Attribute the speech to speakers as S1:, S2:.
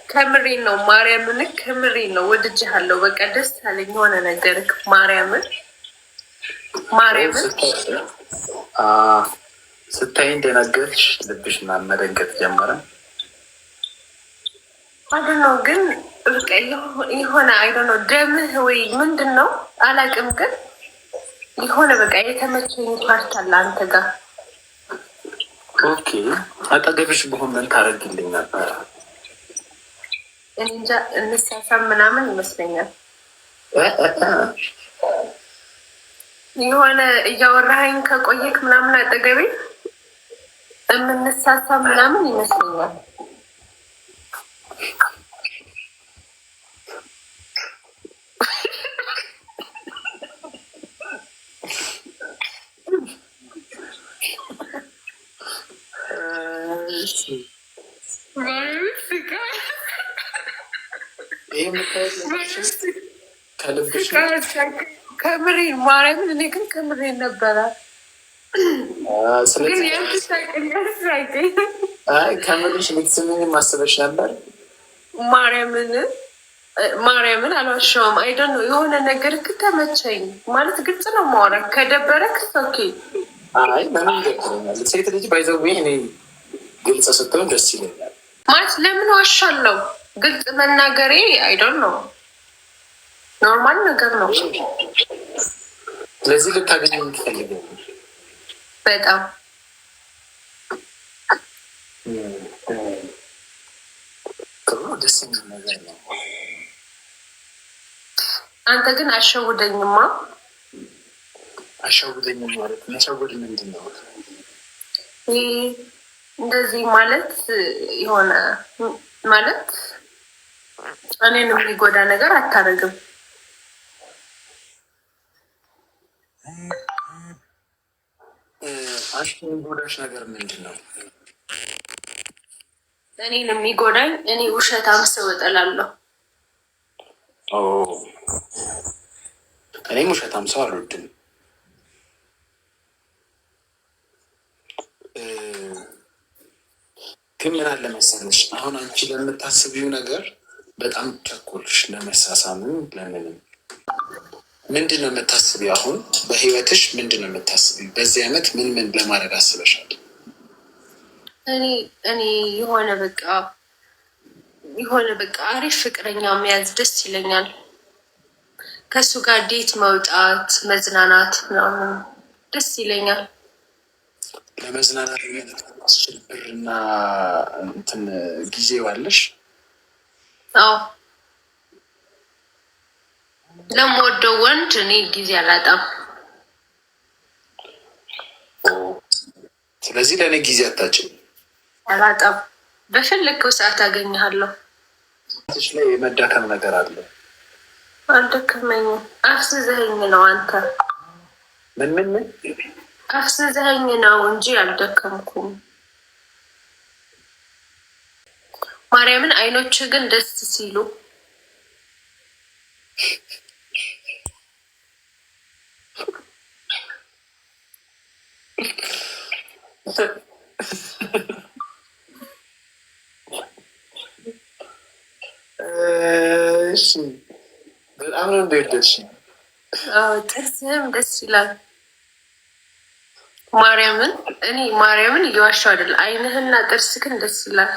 S1: ከምሬን ነው ማርያምን፣ ከምሬን ነው ወድጄሃለሁ። በቃ ደስ አለኝ የሆነ ነገር ማርያምን
S2: ስታይ እንደነገርሽ ልብሽ መደንገጥ ጀመረ።
S1: ነው ግን በቃ የሆነ አይደነ ደምህ ወይ ምንድን ነው አላውቅም፣ ግን የሆነ በቃ የተመቸኝ ፓርት አለ አንተ ጋር።
S2: ኦኬ አጠገብሽ በሆን ምን ታደርግልኝ ነበረ?
S1: እንጃ እንሳሳም ምናምን ይመስለኛል። የሆነ እያወራኸኝ ከቆየክ ምናምን አጠገቤ የምንሳሳም ምናምን ይመስለኛል። ከምሬን ማርያምን፣ እኔ ግን ከምሬን ነበረ።
S2: ከምርሽ ልትስምኝ ማስበሽ ነበር?
S1: ማርያምን አልዋሻውም። አይደን ነው የሆነ ነገር ተመቸኝ ማለት ግልጽ ነው ማውራ። ከደበረክ ኦኬ።
S2: አይ ምንም ደብረኛል። ሴት ልጅ ባይዘው እኔ ግልጽ ስትሆን ደስ ይለኛል።
S1: ማለት ለምን ዋሻለው? ግልጽ መናገሬ አይደን ነው ኖርማል ነገር ነው።
S2: ስለዚህ ልታገኝ የምትፈልገው
S1: በጣም
S2: ደስ የሚል ነገር ነው።
S1: አንተ ግን አሸውደኝማ።
S2: አሸውደኝ ማለት መሸወድ ምንድን ነው?
S1: እንደዚህ ማለት የሆነ ማለት እኔን የሚጎዳ ነገር አታደርግም።
S2: አንቺ የሚጎዳሽ ነገር ምንድን ነው?
S1: እኔን የሚጎዳኝ እኔ ውሸታም ሰው እጠላለሁ።
S2: እኔም ውሸታም ሰው አልወድም። ግን ምን አለ መሰለሽ አሁን አንቺ ለምታስቢው ነገር በጣም ቸኮልሽ። ለመሳሳምም ለምንም ምንድን ነው የምታስቢው? አሁን በህይወትሽ ምንድን ነው የምታስቢው? በዚህ ዓመት ምን ለማድረግ አስበሻል?
S1: እኔ የሆነ በቃ አሪፍ ፍቅረኛ መያዝ ደስ ይለኛል። ከእሱ ጋር ዴት መውጣት፣ መዝናናት ምናምን ደስ ይለኛል።
S2: ለመዝናናት የሚያስችል ብርና እንትን ጊዜ ዋለሽ?
S1: አዎ ለምወደው ወንድ እኔ ጊዜ አላጣም።
S2: ስለዚህ ለእኔ ጊዜ አታጭም?
S1: አላጣም። በፈለግከው ሰዓት አገኘሃለሁ።
S2: ላይ የመዳከም ነገር አለ።
S1: አልደከመኝም። አፍስዘኸኝ ነው አንተ።
S2: ምን
S1: አፍስዘኸኝ ነው እንጂ አልደከምኩም። ማርያምን አይኖች ግን ደስ ሲሉ
S2: በጣም ነው እንደወደድሽ።
S1: ጥርስህም ደስ ይላል። ማርያምን እየዋሻው አይደል? አይንህና ጥርስህን ደስ ይላል።